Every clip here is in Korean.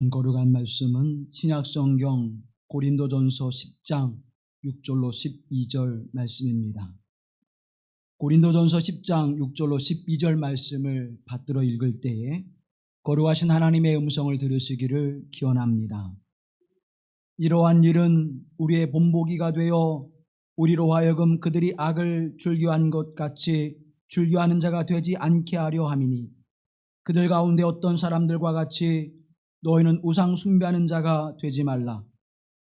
거룩한 말씀은 신약성경 고린도전서 10장 6절로 12절 말씀입니다. 고린도전서 10장 6절로 12절 말씀을 받들어 읽을 때에 거룩하신 하나님의 음성을 들으시기를 기원합니다. 이러한 일은 우리의 본보기가 되어 우리로 하여금 그들이 악을 즐겨한 것 같이 즐겨하는 자가 되지 않게 하려 함이니, 그들 가운데 어떤 사람들과 같이 너희는 우상 숭배하는 자가 되지 말라.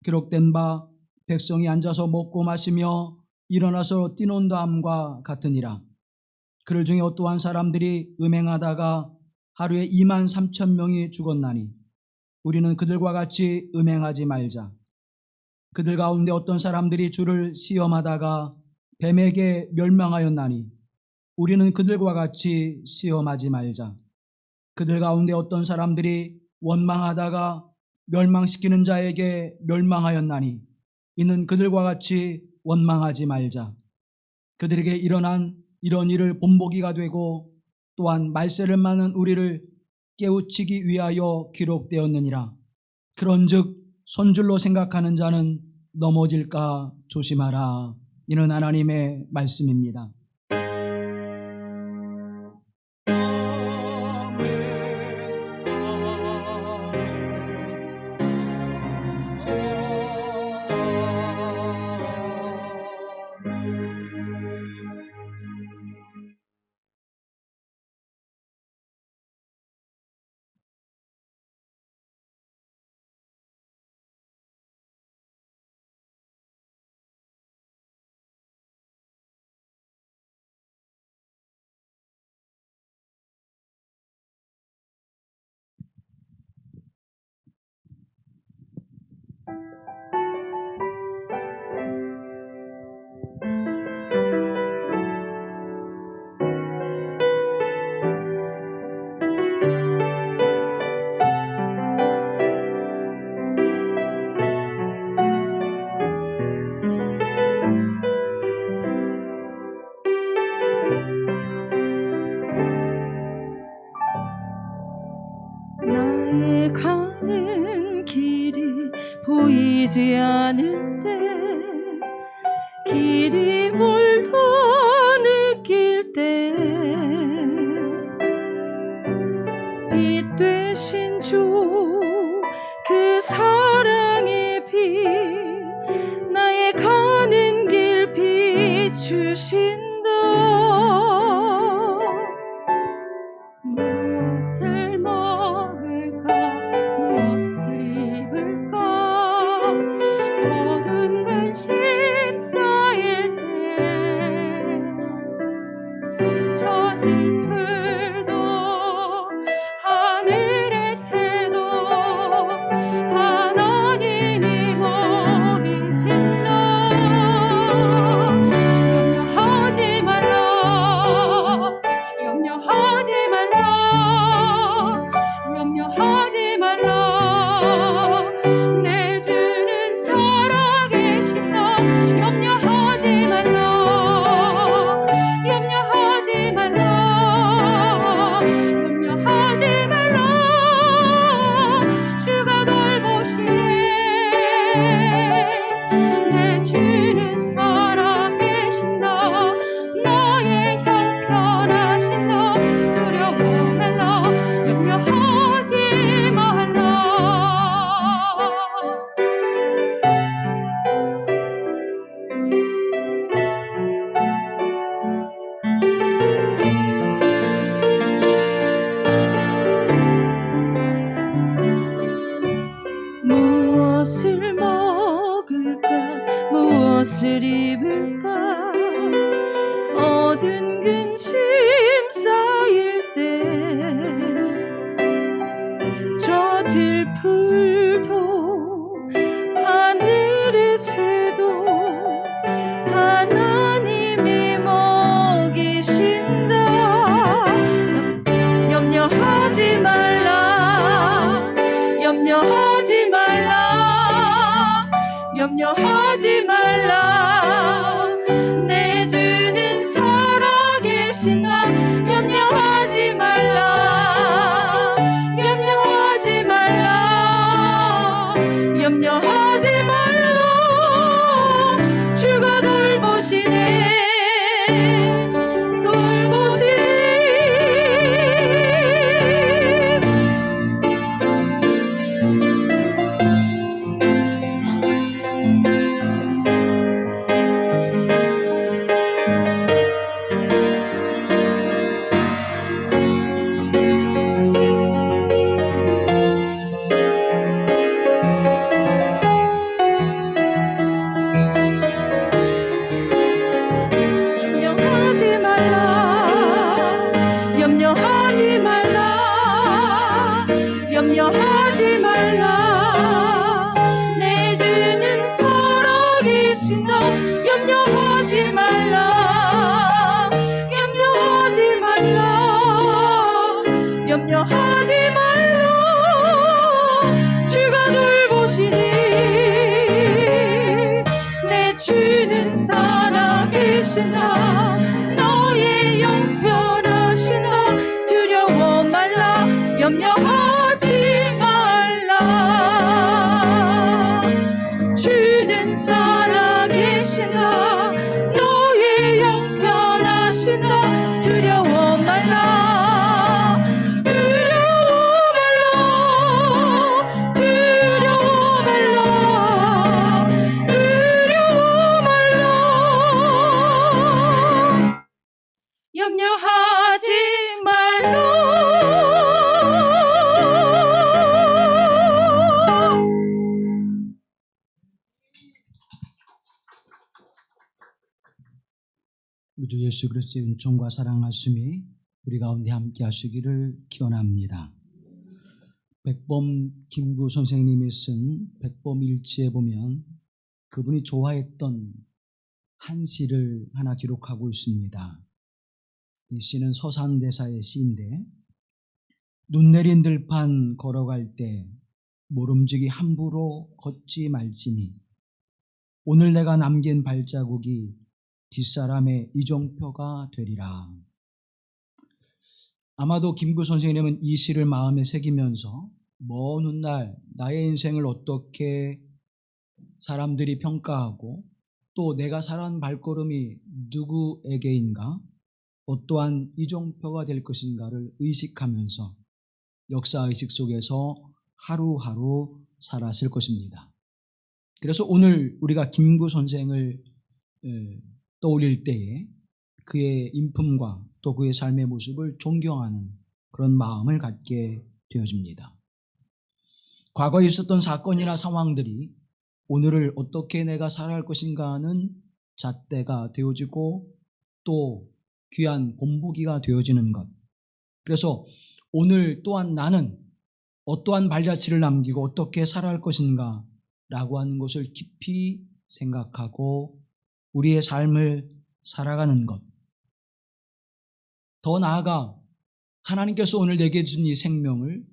기록된 바 백성이 앉아서 먹고 마시며 일어나서 뛰논다 함과 같으니라. 그들 중에 어떠한 사람들이 음행하다가 하루에 23,000명이 죽었나니 우리는 그들과 같이 음행하지 말자. 그들 가운데 어떤 사람들이 주를 시험하다가 뱀에게 멸망하였나니 우리는 그들과 같이 시험하지 말자. 그들 가운데 어떤 사람들이 원망하다가 멸망시키는 자에게 멸망하였나니 이는 그들과 같이 원망하지 말자. 그들에게 일어난 이런 일을 본보기가 되고 또한 말세를 맞는 우리를 깨우치기 위하여 기록되었느니라. 그런즉 손줄로 생각하는 자는 넘어질까 조심하라. 이는 하나님의 말씀입니다. 나의 가는 길이 보이지 않을 때, 길이 멀다 느낄 때, 빛 되신 주 그 사랑의 빛, 나의 가는 길 비추신다. 무엇을 먹을까, 무엇을 입을까, 모든 관심 쌓일 때, 저 들풀도 하늘의 새도 하나님이 먹이신다. 염려하지 말라, 염려하지 말라, 염려하지 말라. 내 주는 살아계신다. 염려하지 말라, 염려하지 말라, 염려하지 말라. 주가 돌보시네. 내 주는 살아계신다. 너의 형편하신다. 두려워 말라, 염려하지 말라. 무엇을 먹을까, 무엇을 입을까, 얻은 근심 쌓일 때, 저 들풀도 하늘의 새도 하나님이 먹이신다. 염려하지 말라, 염려하지 말라, 염려하지 말라. 내 주는 살아계신다. 염려하지 말라, 염려하지 말라. 염려하지 말라 주가 돌보시니 내 주는 살아계시나 너의 영 편하시나 두려워 말라 염려하지 말라 주는 살아계시나 너의 영 편하시나 두려워 말라 두려워 말라 두려워 말라 두려워 말라 염려하지 말라 우리 주 예수 그리스도의 은총과 사랑하심이 우리 가운데 함께 하시기를 기원합니다. 백범 김구 선생님이 쓴 백범 일지에 보면 그분이 좋아했던 한 시를 하나 기록하고 있습니다. 이 시는 서산대사의 시인데 눈 내린 들판 걸어갈 때 모름지기 함부로 걷지 말지니 오늘 내가 남긴 발자국이 뒷사람의 이종표가 되리라. 아마도 김구 선생님은 이 시를 마음에 새기면서 먼 훗날 나의 인생을 어떻게 사람들이 평가하고 또 내가 살아온 발걸음이 누구에게인가 어떠한 이종표가 될 것인가를 의식하면서 역사의식 속에서 하루하루 살았을 것입니다. 그래서 오늘 우리가 김구 선생을 떠올릴 때에 그의 인품과 또 그의 삶의 모습을 존경하는 그런 마음을 갖게 되어집니다. 과거에 있었던 사건이나 상황들이 오늘을 어떻게 내가 살아갈 것인가 하는 잣대가 되어지고 또 귀한 본보기가 되어지는 것. 그래서 오늘 또한 나는 어떠한 발자취를 남기고 어떻게 살아갈 것인가 라고 하는 것을 깊이 생각하고 우리의 삶을 살아가는 것. 더 나아가 하나님께서 오늘 내게 준 이 생명을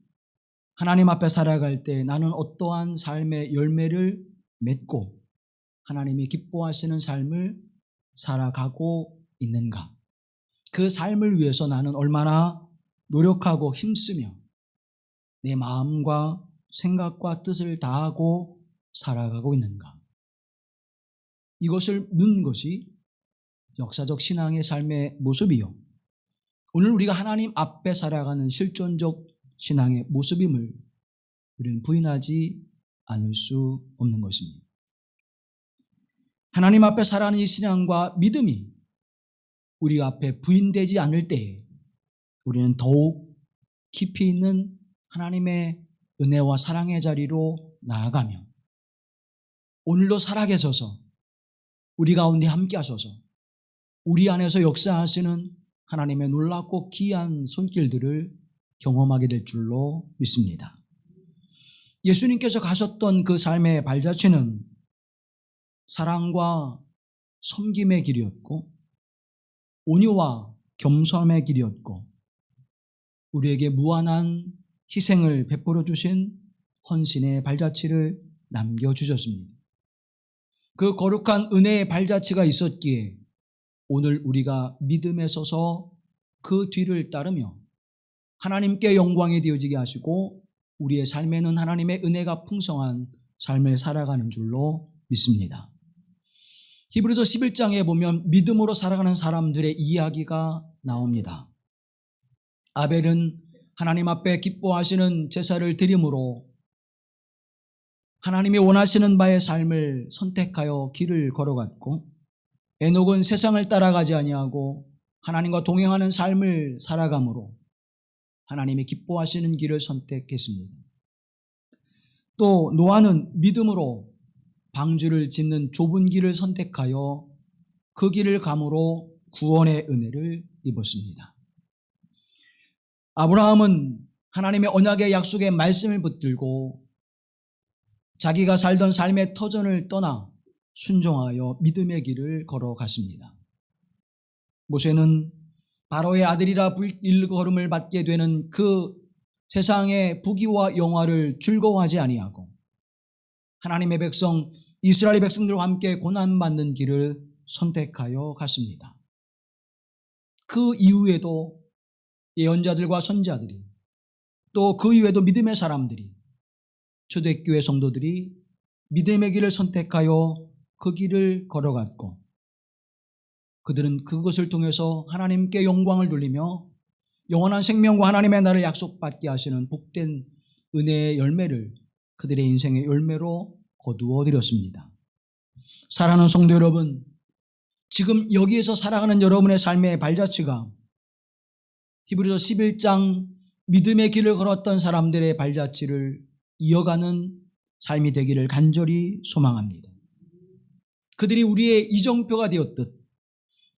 하나님 앞에 살아갈 때 나는 어떠한 삶의 열매를 맺고 하나님이 기뻐하시는 삶을 살아가고 있는가. 그 삶을 위해서 나는 얼마나 노력하고 힘쓰며 내 마음과 생각과 뜻을 다하고 살아가고 있는가. 이것을 묻는 것이 역사적 신앙의 삶의 모습이요. 오늘 우리가 하나님 앞에 살아가는 실존적 신앙의 모습임을 우리는 부인하지 않을 수 없는 것입니다. 하나님 앞에 살아가는 이 신앙과 믿음이 우리 앞에 부인되지 않을 때에 우리는 더욱 깊이 있는 하나님의 은혜와 사랑의 자리로 나아가며 오늘도 살아계셔서 우리 가운데 함께 하셔서 우리 안에서 역사하시는 하나님의 놀랍고 귀한 손길들을 경험하게 될 줄로 믿습니다. 예수님께서 가셨던 그 삶의 발자취는 사랑과 섬김의 길이었고 온유와 겸손함의 길이었고 우리에게 무한한 희생을 베풀어 주신 헌신의 발자취를 남겨주셨습니다. 그 거룩한 은혜의 발자취가 있었기에 오늘 우리가 믿음에 서서 그 뒤를 따르며 하나님께 영광이 되어지게 하시고 우리의 삶에는 하나님의 은혜가 풍성한 삶을 살아가는 줄로 믿습니다. 히브리서 11장에 보면 믿음으로 살아가는 사람들의 이야기가 나옵니다. 아벨은 하나님 앞에 기뻐하시는 제사를 드림으로 하나님이 원하시는 바의 삶을 선택하여 길을 걸어갔고 에녹은 세상을 따라가지 아니하고 하나님과 동행하는 삶을 살아감으로 하나님이 기뻐하시는 길을 선택했습니다. 또 노아는 믿음으로 방주를 짓는 좁은 길을 선택하여 그 길을 감으로 구원의 은혜를 입었습니다. 아브라함은 하나님의 언약의 약속의 말씀을 붙들고 자기가 살던 삶의 터전을 떠나 순종하여 믿음의 길을 걸어갔습니다. 모세는 바로의 아들이라 일걸음을 받게 되는 그 세상의 부귀와 영화를 즐거워하지 아니하고 하나님의 백성 이스라엘 백성들과 함께 고난받는 길을 선택하여 갔습니다. 그 이후에도 예언자들과 선지자들이 또 그 이후에도 믿음의 사람들이 초대교회 성도들이 믿음의 길을 선택하여 그 길을 걸어갔고 그들은 그것을 통해서 하나님께 영광을 돌리며 영원한 생명과 하나님의 나라를 약속받게 하시는 복된 은혜의 열매를 그들의 인생의 열매로 거두어 드렸습니다. 사랑하는 성도 여러분, 지금 여기에서 살아가는 여러분의 삶의 발자취가 히브리서 11장 믿음의 길을 걸었던 사람들의 발자취를 이어가는 삶이 되기를 간절히 소망합니다. 그들이 우리의 이정표가 되었듯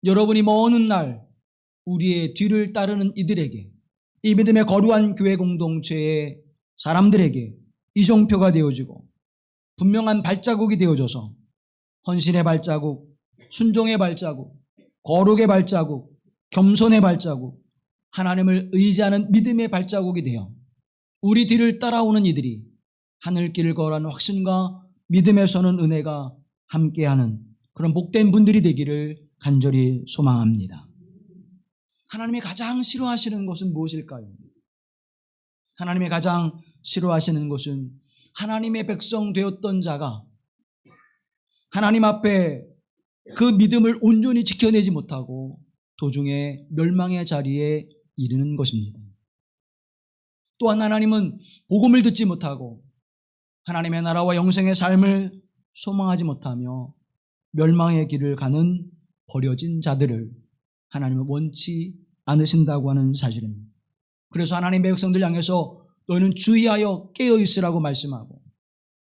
여러분이 먼 훗날 우리의 뒤를 따르는 이들에게 이 믿음의 거룩한 교회 공동체의 사람들에게 이정표가 되어지고 분명한 발자국이 되어져서 헌신의 발자국, 순종의 발자국, 거룩의 발자국, 겸손의 발자국, 하나님을 의지하는 믿음의 발자국이 되어 우리 뒤를 따라오는 이들이 하늘길을 걸어가는 확신과 믿음에 서는 은혜가 함께하는 그런 복된 분들이 되기를 간절히 소망합니다. 하나님이 가장 싫어하시는 것은 무엇일까요? 하나님이 가장 싫어하시는 것은 하나님의 백성 되었던 자가 하나님 앞에 그 믿음을 온전히 지켜내지 못하고 도중에 멸망의 자리에 이르는 것입니다. 또한 하나님은 복음을 듣지 못하고 하나님의 나라와 영생의 삶을 소망하지 못하며 멸망의 길을 가는 버려진 자들을 하나님은 원치 않으신다고 하는 사실입니다. 그래서 하나님의 백성들 향해서 너희는 주의하여 깨어있으라고 말씀하고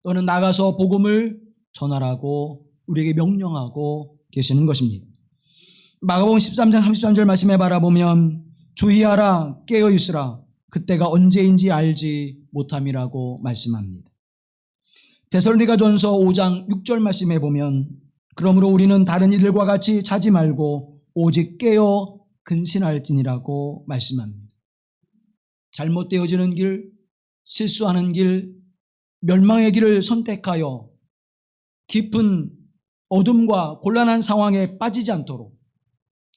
너는 나가서 복음을 전하라고 우리에게 명령하고 계시는 것입니다. 마가복음 13장 33절 말씀에 바라보면 주의하라 깨어있으라 그때가 언제인지 알지 못함이라고 말씀합니다. 데살로니가전서 5장 6절 말씀에 보면 그러므로 우리는 다른 이들과 같이 자지 말고 오직 깨어 근신할지니라고 말씀합니다. 잘못되어지는 길, 실수하는 길, 멸망의 길을 선택하여 깊은 어둠과 곤란한 상황에 빠지지 않도록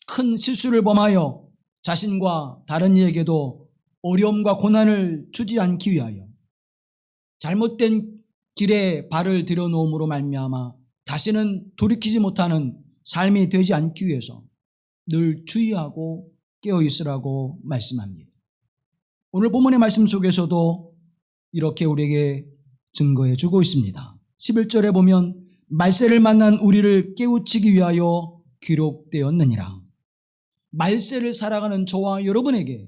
큰 실수를 범하여 자신과 다른 이에게도 어려움과 고난을 주지 않기 위하여 잘못된 길에 발을 들여놓음으로 말미암아 다시는 돌이키지 못하는 삶이 되지 않기 위해서 늘 주의하고 깨어있으라고 말씀합니다. 오늘 본문의 말씀 속에서도 이렇게 우리에게 증거해 주고 있습니다. 11절에 보면 말세를 만난 우리를 깨우치기 위하여 기록되었느니라. 말세를 살아가는 저와 여러분에게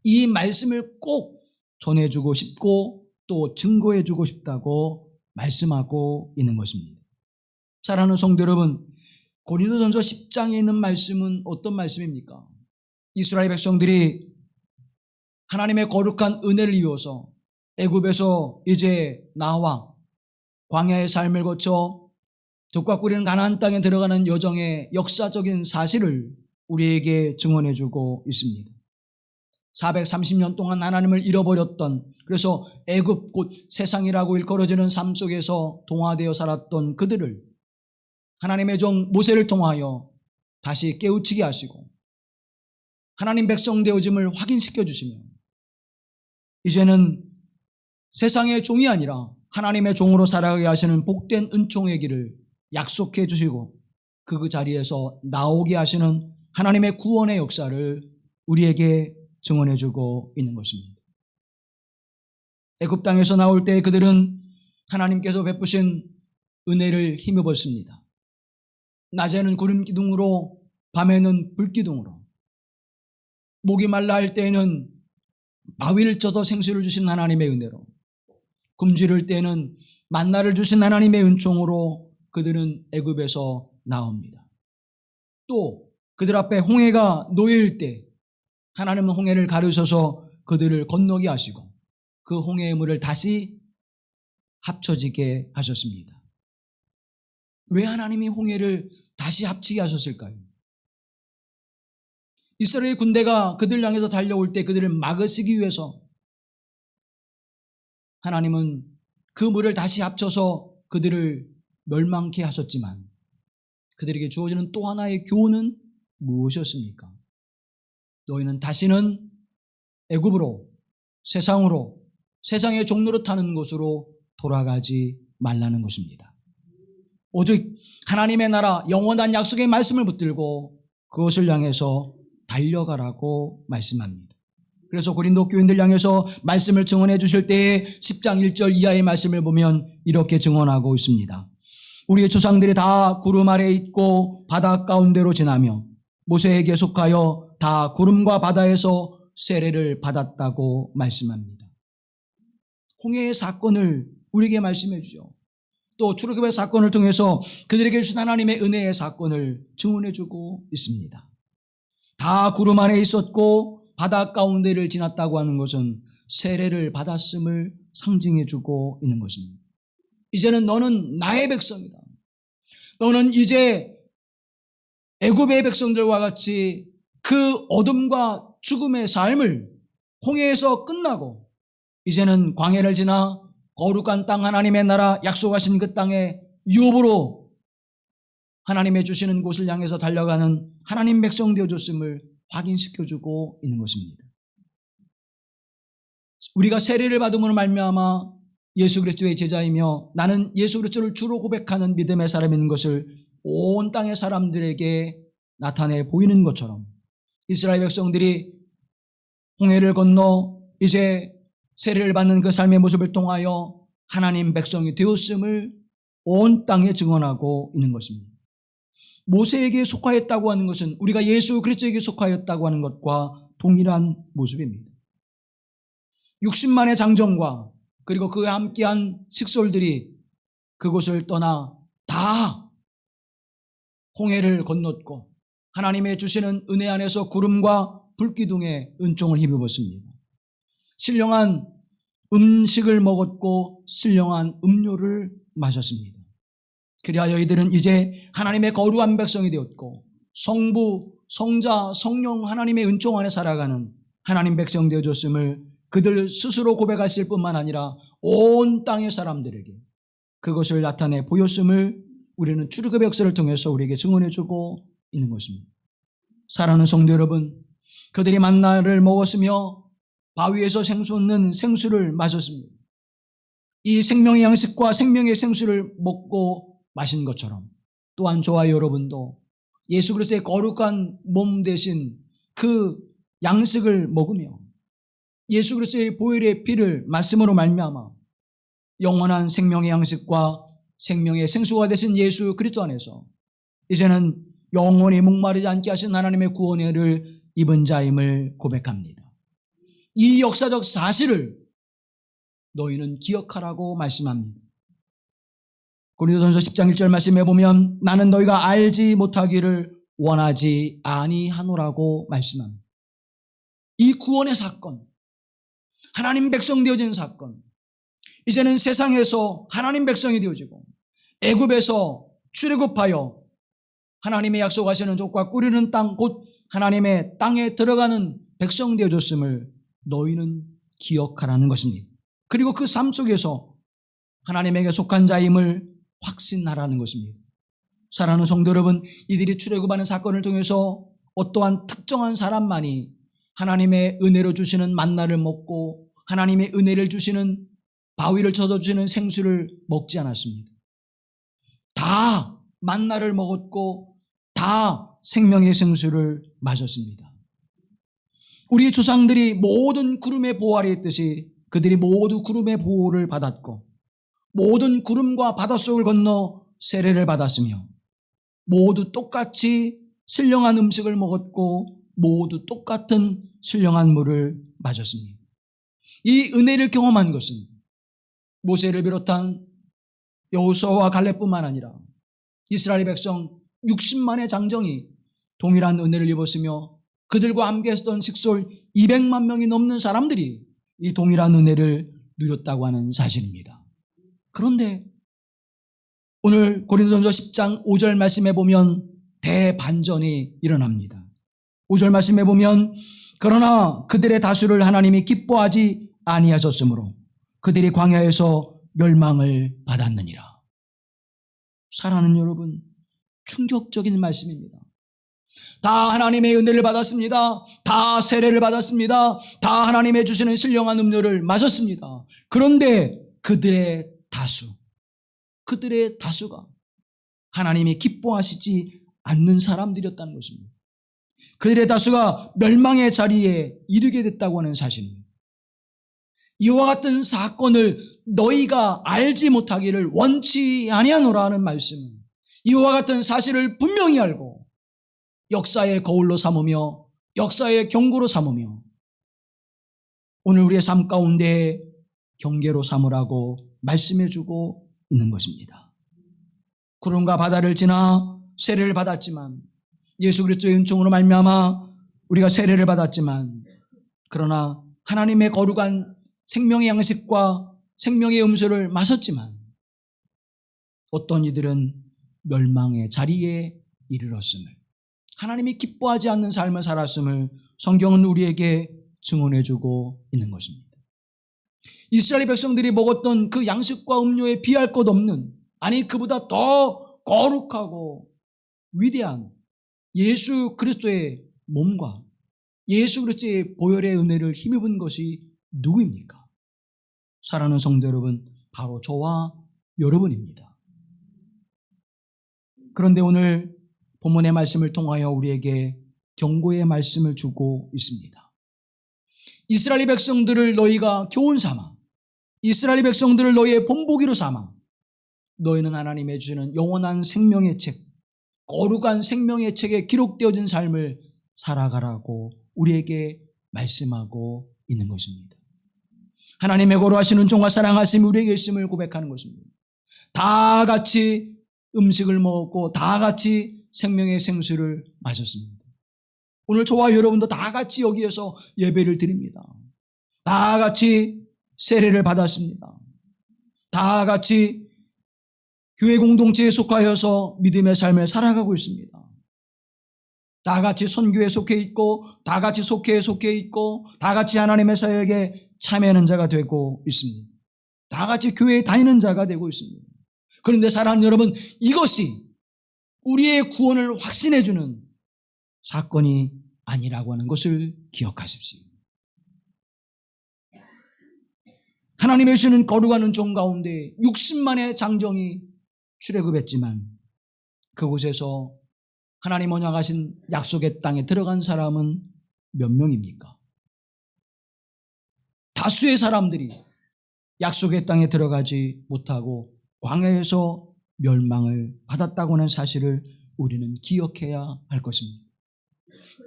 이 말씀을 꼭 전해주고 싶고 또 증거해주고 싶다고 말씀하고 있는 것입니다. 사랑하는 성도 여러분, 고린도전서 10장에 있는 말씀은 어떤 말씀입니까? 이스라엘 백성들이 하나님의 거룩한 은혜를 이어서 애굽에서 이제 나와 광야의 삶을 거쳐 족과 꿀이는 가나안 땅에 들어가는 여정의 역사적인 사실을 우리에게 증언해주고 있습니다. 430년 동안 하나님을 잃어버렸던, 그래서 애굽 곧 세상이라고 일컬어지는 삶 속에서 동화되어 살았던 그들을 하나님의 종 모세를 통하여 다시 깨우치게 하시고 하나님 백성 되어짐을 확인시켜 주시며 이제는 세상의 종이 아니라 하나님의 종으로 살아가게 하시는 복된 은총의 길을 약속해 주시고 그 자리에서 나오게 하시는 하나님의 구원의 역사를 우리에게 증언해 주고 있는 것입니다. 애굽 땅에서 나올 때 그들은 하나님께서 베푸신 은혜를 힘입었습니다. 낮에는 구름 기둥으로, 밤에는 불 기둥으로, 목이 말라 할 때에는 바위를 쪄서 생수를 주신 하나님의 은혜로, 굶주릴 때는 만나를 주신 하나님의 은총으로 그들은 애굽에서 나옵니다. 또 그들 앞에 홍해가 놓일 때 하나님은 홍해를 가르셔서 그들을 건너게 하시고 그 홍해의 물을 다시 합쳐지게 하셨습니다. 왜 하나님이 홍해를 다시 합치게 하셨을까요? 이스라엘 군대가 그들 향해서 달려올 때 그들을 막으시기 위해서 하나님은 그 물을 다시 합쳐서 그들을 멸망케 하셨지만 그들에게 주어지는 또 하나의 교훈은 무엇이었습니까? 너희는 다시는 애굽으로, 세상으로, 세상의 종로로 타는 곳으로 돌아가지 말라는 것입니다. 오직 하나님의 나라 영원한 약속의 말씀을 붙들고 그것을 향해서 달려가라고 말씀합니다. 그래서 고린도 교인들 향해서 말씀을 증언해 주실 때에 10장 1절 이하의 말씀을 보면 이렇게 증언하고 있습니다. 우리의 조상들이 다 구름 아래에 있고 바다 가운데로 지나며 모세에게 속하여 다 구름과 바다에서 세례를 받았다고 말씀합니다. 홍해의 사건을 우리에게 말씀해 주죠. 또 출애굽의 사건을 통해서 그들에게 주신 하나님의 은혜의 사건을 증언해 주고 있습니다. 다 구름 안에 있었고 바다 가운데를 지났다고 하는 것은 세례를 받았음을 상징해 주고 있는 것입니다. 이제는 너는 나의 백성이다. 너는 이제 애굽의 백성들과 같이 그 어둠과 죽음의 삶을 홍해에서 끝나고 이제는 광야를 지나 거룩한 땅 하나님의 나라 약속하신 그 땅에 유업으로 하나님의 주시는 곳을 향해서 달려가는 하나님 백성 되어줬음을 확인시켜주고 있는 것입니다. 우리가 세례를 받음으로 말미암아 예수 그리스도의 제자이며 나는 예수 그리스도를 주로 고백하는 믿음의 사람인 것을 온 땅의 사람들에게 나타내 보이는 것처럼 이스라엘 백성들이 홍해를 건너 이제 세례를 받는 그 삶의 모습을 통하여 하나님 백성이 되었음을 온 땅에 증언하고 있는 것입니다. 모세에게 속하였다고 하는 것은 우리가 예수 그리스도에게 속하였다고 하는 것과 동일한 모습입니다. 60만의 장정과 그리고 그와 함께한 식솔들이 그곳을 떠나 다 홍해를 건넜고 하나님의 주시는 은혜 안에서 구름과 불기둥의 은총을 힘입었습니다. 신령한 음식을 먹었고 신령한 음료를 마셨습니다. 그리하여 이들은 이제 하나님의 거룩한 백성이 되었고 성부, 성자, 성령 하나님의 은총 안에 살아가는 하나님 백성 되어줬음을 그들 스스로 고백했을 뿐만 아니라 온 땅의 사람들에게 그것을 나타내 보였음을 우리는 출애굽의 역사를 통해서 우리에게 증언해주고 있는 것입니다. 사랑하는 성도 여러분, 그들이 만나를 먹었으며 바위에서 생솟는 생수를 마셨습니다. 이 생명의 양식과 생명의 생수를 먹고 마신 것처럼 또한 저와 여러분도 예수 그리스도의 거룩한 몸 대신 그 양식을 먹으며 예수 그리스도의 보혈의 피를 말씀으로 말미암아 영원한 생명의 양식과 생명의 생수가 되신 예수 그리스도 안에서 이제는 영원히 목마르지 않게 하신 하나님의 구원을 입은 자임을 고백합니다. 이 역사적 사실을 너희는 기억하라고 말씀합니다. 고린도전서 10장 1절 말씀에 보면 나는 너희가 알지 못하기를 원하지 아니하노라고 말씀합니다. 이 구원의 사건, 하나님 백성 되어진 사건, 이제는 세상에서 하나님 백성이 되어지고 애굽에서 출애굽하여 하나님의 약속하시는 족과 꾸리는 땅 곧 하나님의 땅에 들어가는 백성 되어졌음을 너희는 기억하라는 것입니다. 그리고 그 삶 속에서 하나님에게 속한 자임을 확신하라는 것입니다. 사랑하는 성도 여러분, 이들이 출애굽하는 사건을 통해서 어떠한 특정한 사람만이 하나님의 은혜로 주시는 만나를 먹고 하나님의 은혜를 주시는 바위를 쳐주시는 생수를 먹지 않았습니다. 다 만나를 먹었고 다 생명의 생수를 마셨습니다. 우리 조상들이 모든 구름의 보호 아래 있듯이 그들이 모두 구름의 보호를 받았고 모든 구름과 바닷속을 건너 세례를 받았으며 모두 똑같이 신령한 음식을 먹었고 모두 똑같은 신령한 물을 마셨습니다. 이 은혜를 경험한 것은 모세를 비롯한 여호수아와 갈렙뿐만 아니라 이스라엘 백성 60만의 장정이 동일한 은혜를 입었으며 그들과 함께 했던 식솔 200만 명이 넘는 사람들이 이 동일한 은혜를 누렸다고 하는 사실입니다. 그런데 오늘 고린도전서 10장 5절 말씀에 보면 대반전이 일어납니다. 5절 말씀에 보면 그러나 그들의 다수를 하나님이 기뻐하지 아니하셨으므로 그들이 광야에서 멸망을 받았느니라. 사랑하는 여러분, 충격적인 말씀입니다. 다 하나님의 은혜를 받았습니다. 다 세례를 받았습니다. 다 하나님의 주시는 신령한 음료를 마셨습니다. 그런데 그들의 다수가 하나님이 기뻐하시지 않는 사람들이었다는 것입니다. 그들의 다수가 멸망의 자리에 이르게 됐다고 하는 사실입니다. 이와 같은 사건을 너희가 알지 못하기를 원치 아니하노라 하는 말씀은 이와 같은 사실을 분명히 알고 역사의 거울로 삼으며 역사의 경고로 삼으며 오늘 우리의 삶 가운데 경계로 삼으라고 말씀해주고 있는 것입니다. 구름과 바다를 지나 세례를 받았지만 예수 그리스도의 은총으로 말미암아 우리가 세례를 받았지만 그러나 하나님의 거룩한 생명의 양식과 생명의 음수를 마셨지만 어떤 이들은 멸망의 자리에 이르렀음을 하나님이 기뻐하지 않는 삶을 살았음을 성경은 우리에게 증언해주고 있는 것입니다. 이스라엘 백성들이 먹었던 그 양식과 음료에 비할 것 없는 아니 그보다 더 거룩하고 위대한 예수 그리스도의 몸과 예수 그리스도의 보혈의 은혜를 힘입은 것이 누구입니까? 사랑하는 성도 여러분, 바로 저와 여러분입니다. 그런데 오늘 본문의 말씀을 통하여 우리에게 경고의 말씀을 주고 있습니다. 이스라엘 백성들을 너희가 교훈 삼아 이스라엘 백성들을 너희의 본보기로 삼아 너희는 하나님의 주시는 영원한 생명의 책, 거룩한 생명의 책에 기록되어진 삶을 살아가라고 우리에게 말씀하고 있는 것입니다. 하나님의 거룩하신 은총과 사랑하심이 우리에게 있음을 고백하는 것입니다. 다 같이 음식을 먹었고 다 같이 생명의 생수를 마셨습니다. 오늘 저와 여러분도 다 같이 여기에서 예배를 드립니다. 다 같이 세례를 받았습니다. 다 같이 교회 공동체에 속하여서 믿음의 삶을 살아가고 있습니다. 다 같이 선교에 속해 있고 다 같이 속회에 속해 있고 다 같이 하나님의 사역에 참여하는 자가 되고 있습니다. 다 같이 교회에 다니는 자가 되고 있습니다. 그런데 사랑하는 여러분, 이것이 우리의 구원을 확신해 주는 사건이 아니라고 하는 것을 기억하십시오. 하나님의 주시는 거룩한 은총 가운데 60만의 장정이 출애굽했지만 그곳에서 하나님 언약하신 약속의 땅에 들어간 사람은 몇 명입니까? 다수의 사람들이 약속의 땅에 들어가지 못하고 광야에서 멸망을 받았다고 하는 사실을 우리는 기억해야 할 것입니다.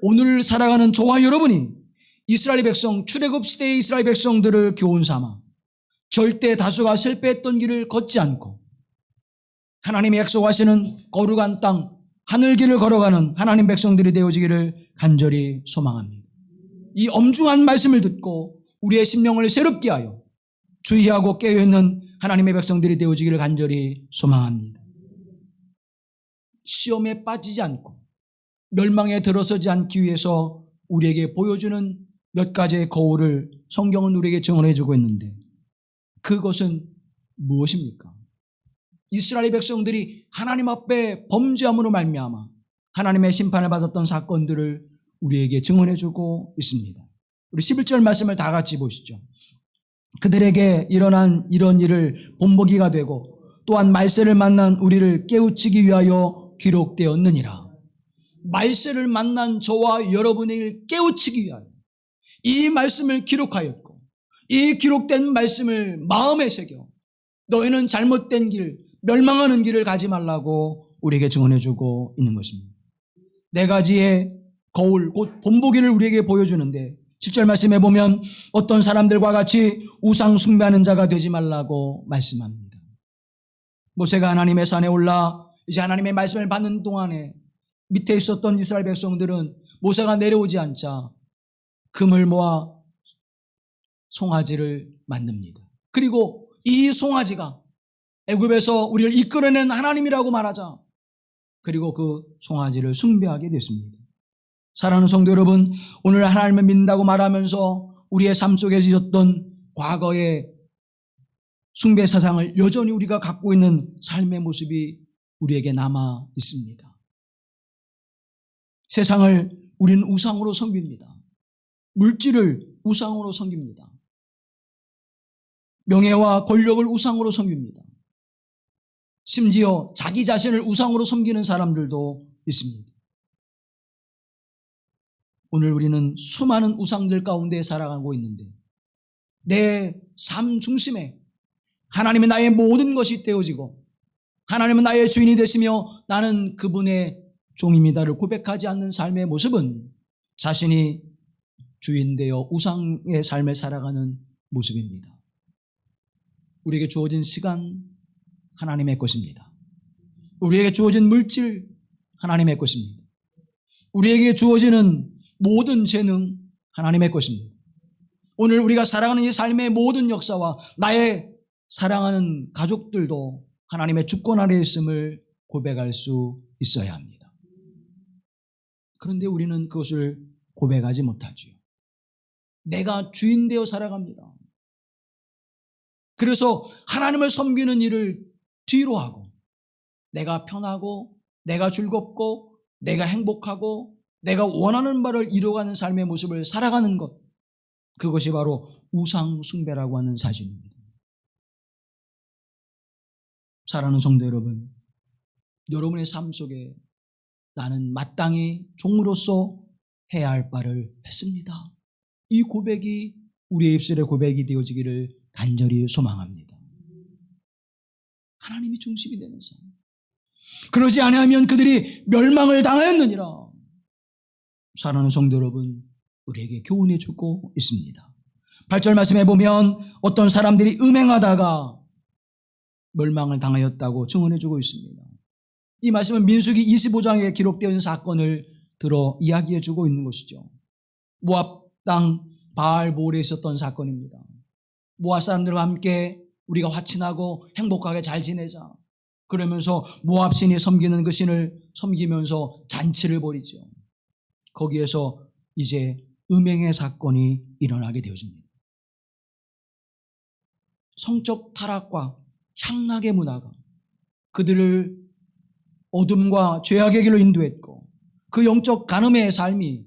오늘 살아가는 저와 여러분이 이스라엘 백성, 출애굽 시대의 이스라엘 백성들을 교훈 삼아 절대 다수가 실패했던 길을 걷지 않고 하나님의 약속하시는 거룩한 땅, 하늘길을 걸어가는 하나님 백성들이 되어지기를 간절히 소망합니다. 이 엄중한 말씀을 듣고 우리의 심령을 새롭게 하여 주의하고 깨어있는 하나님의 백성들이 되어지기를 간절히 소망합니다. 시험에 빠지지 않고 멸망에 들어서지 않기 위해서 우리에게 보여주는 몇 가지의 거울을 성경은 우리에게 증언해 주고 있는데 그것은 무엇입니까? 이스라엘 백성들이 하나님 앞에 범죄함으로 말미암아 하나님의 심판을 받았던 사건들을 우리에게 증언해 주고 있습니다. 우리 11절 말씀을 다 같이 보시죠. 그들에게 일어난 이런 일을 본보기가 되고 또한 말세를 만난 우리를 깨우치기 위하여 기록되었느니라. 말세를 만난 저와 여러분을 깨우치기 위하여 이 말씀을 기록하였고 이 기록된 말씀을 마음에 새겨 너희는 잘못된 길, 멸망하는 길을 가지 말라고 우리에게 증언해주고 있는 것입니다. 네 가지의 거울, 곧 본보기를 우리에게 보여주는데 7절 말씀에 보면 어떤 사람들과 같이 우상 숭배하는 자가 되지 말라고 말씀합니다. 모세가 하나님의 산에 올라 이제 하나님의 말씀을 받는 동안에 밑에 있었던 이스라엘 백성들은 모세가 내려오지 않자 금을 모아 송아지를 만듭니다. 그리고 이 송아지가 애굽에서 우리를 이끌어낸 하나님이라고 말하자 그리고 그 송아지를 숭배하게 됐습니다. 사랑하는 성도 여러분, 오늘 하나님을 믿는다고 말하면서 우리의 삶 속에 있었던 과거의 숭배 사상을 여전히 우리가 갖고 있는 삶의 모습이 우리에게 남아 있습니다. 세상을 우리는 우상으로 섬깁니다. 물질을 우상으로 섬깁니다. 명예와 권력을 우상으로 섬깁니다. 심지어 자기 자신을 우상으로 섬기는 사람들도 있습니다. 오늘 우리는 수많은 우상들 가운데 살아가고 있는데 내 삶 중심에 하나님은 나의 모든 것이 되어지고 하나님은 나의 주인이 되시며 나는 그분의 종입니다를 고백하지 않는 삶의 모습은 자신이 주인 되어 우상의 삶을 살아가는 모습입니다. 우리에게 주어진 시간 하나님의 것입니다. 우리에게 주어진 물질 하나님의 것입니다. 우리에게 주어지는 모든 재능 하나님의 것입니다. 오늘 우리가 살아가는 이 삶의 모든 역사와 나의 사랑하는 가족들도 하나님의 주권 아래에 있음을 고백할 수 있어야 합니다. 그런데 우리는 그것을 고백하지 못하지요. 내가 주인 되어 살아갑니다. 그래서 하나님을 섬기는 일을 뒤로 하고 내가 편하고 내가 즐겁고 내가 행복하고 내가 원하는 바를 이루어가는 삶의 모습을 살아가는 것, 그것이 바로 우상 숭배라고 하는 사실입니다. 사랑하는 성도 여러분, 여러분의 삶 속에 나는 마땅히 종으로서 해야 할 바를 했습니다. 이 고백이 우리의 입술의 고백이 되어지기를 간절히 소망합니다. 하나님이 중심이 되는 삶. 그러지 않으면 그들이 멸망을 당하였느니라. 사랑하는 성도 여러분, 우리에게 교훈해 주고 있습니다. 8절 말씀해 보면 어떤 사람들이 음행하다가 멸망을 당하였다고 증언해 주고 있습니다. 이 말씀은 민수기 25장에 기록되어 있는 사건을 들어 이야기해 주고 있는 것이죠. 모압 땅 바알볼에 있었던 사건입니다. 모압 사람들과 함께 우리가 화친하고 행복하게 잘 지내자. 그러면서 모압 신이 섬기는 그 신을 섬기면서 잔치를 벌이죠. 거기에서 이제 음행의 사건이 일어나게 되어집니다. 성적 타락과 향락의 문화가 그들을 어둠과 죄악의 길로 인도했고 그 영적 간음의 삶이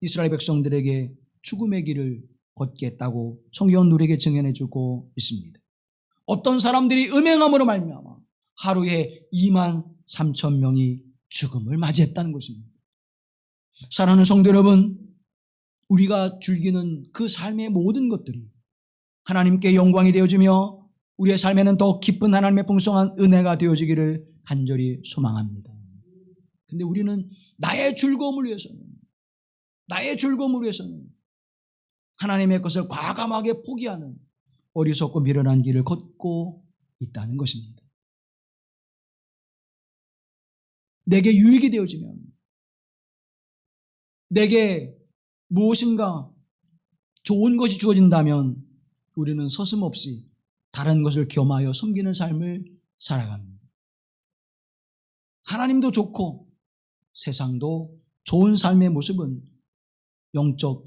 이스라엘 백성들에게 죽음의 길을 걷게 했다고 성경은 우리에게 증언해주고 있습니다. 어떤 사람들이 음행함으로 말미암아 하루에 23,000명이 죽음을 맞이했다는 것입니다. 사랑하는 성도 여러분, 우리가 즐기는 그 삶의 모든 것들이 하나님께 영광이 되어주며 우리의 삶에는 더 깊은 하나님의 풍성한 은혜가 되어지기를 간절히 소망합니다. 근데 우리는 나의 즐거움을 위해서는 하나님의 것을 과감하게 포기하는 어리석고 미련한 길을 걷고 있다는 것입니다. 내게 유익이 되어지면, 내게 무엇인가 좋은 것이 주어진다면 우리는 서슴없이 다른 것을 겸하여 섬기는 삶을 살아갑니다. 하나님도 좋고 세상도 좋은 삶의 모습은 영적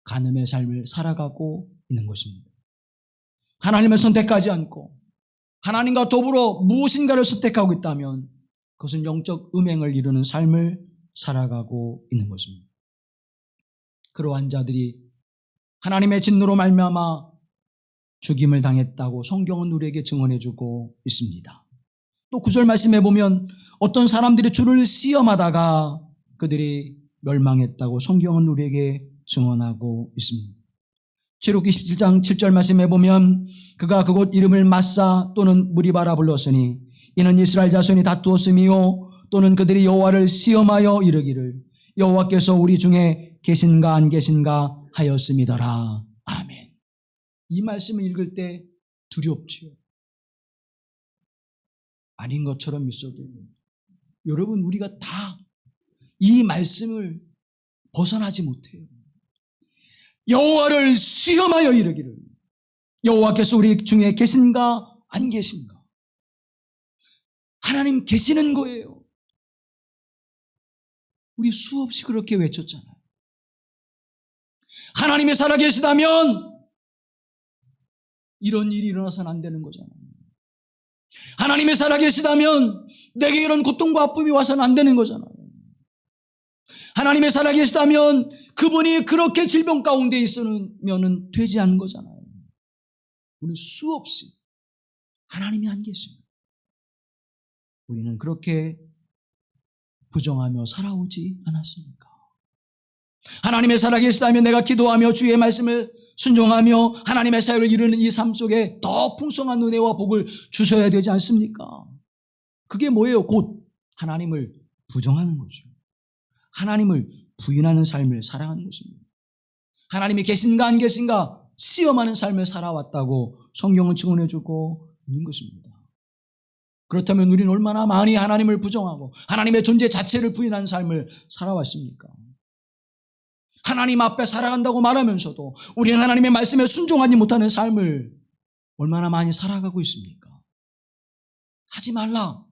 간음의 삶을 살아가고 있는 것입니다. 하나님을 선택하지 않고 하나님과 더불어 무엇인가를 선택하고 있다면 그것은 영적 음행을 이루는 삶을 살아가고 있는 것입니다. 그러한 자들이 하나님의 진노로 말미암아 죽임을 당했다고 성경은 우리에게 증언해주고 있습니다. 또 9절 말씀해 보면 어떤 사람들이 주를 시험하다가 그들이 멸망했다고 성경은 우리에게 증언하고 있습니다. 출애굽기 17장 7절 말씀해 보면 그가 그곳 이름을 마사 또는 무리바라 불렀으니 이는 이스라엘 자손이 다투었으며 또는 그들이 여호와를 시험하여 이르기를 여호와께서 우리 중에 계신가 안 계신가 하였음이더라. 아멘. 이 말씀을 읽을 때 두렵지요. 아닌 것처럼 있어도 여러분, 우리가 다 이 말씀을 벗어나지 못해요. 여호와를 시험하여 이르기를 여호와께서 우리 중에 계신가 안 계신가. 하나님 계시는 거예요. 우리 수없이 그렇게 외쳤잖아요. 하나님이 살아계시다면 이런 일이 일어나서는 안 되는 거잖아요. 하나님이 살아계시다면 내게 이런 고통과 아픔이 와서는 안 되는 거잖아요. 하나님이 살아계시다면 그분이 그렇게 질병 가운데 있으면 되지 않는 거잖아요. 우리는 수없이 하나님이 안 계십니다. 우리는 그렇게 부정하며 살아오지 않았습니까? 하나님의 살아계시다면 내가 기도하며 주의 말씀을 순종하며 하나님의 사역을 이루는 이 삶 속에 더 풍성한 은혜와 복을 주셔야 되지 않습니까? 그게 뭐예요? 곧 하나님을 부정하는 거죠. 하나님을 부인하는 삶을 살아가는 것입니다. 하나님이 계신가 안 계신가 시험하는 삶을 살아왔다고 성경은 증언해주고 있는 것입니다. 그렇다면 우리는 얼마나 많이 하나님을 부정하고 하나님의 존재 자체를 부인한 삶을 살아왔습니까? 하나님 앞에 살아간다고 말하면서도 우리는 하나님의 말씀에 순종하지 못하는 삶을 얼마나 많이 살아가고 있습니까? 하지 말라.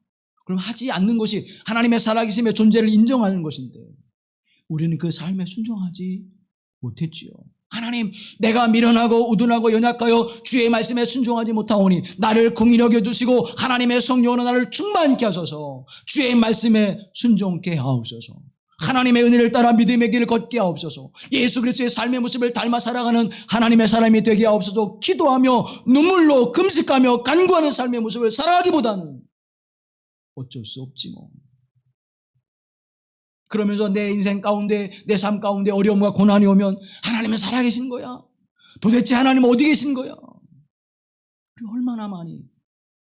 그럼 하지 않는 것이 하나님의 살아계심의 존재를 인정하는 것인데 우리는 그 삶에 순종하지 못했지요. 하나님, 내가 미련하고 우둔하고 연약하여 주의 말씀에 순종하지 못하오니 나를 긍휼히 여겨주시고 하나님의 성령으로 나를 충만케 하소서. 주의 말씀에 순종케 하옵소서. 하나님의 은혜를 따라 믿음의 길을 걷게 하옵소서. 예수 그리스도의 삶의 모습을 닮아 살아가는 하나님의 사람이 되게 하옵소서. 기도하며 눈물로 금식하며 간구하는 삶의 모습을 살아가기보다는 어쩔 수 없지 뭐. 그러면서 내 인생 가운데 내 삶 가운데 어려움과 고난이 오면 하나님은 살아계신 거야. 도대체 하나님은 어디 계신 거야. 얼마나 많이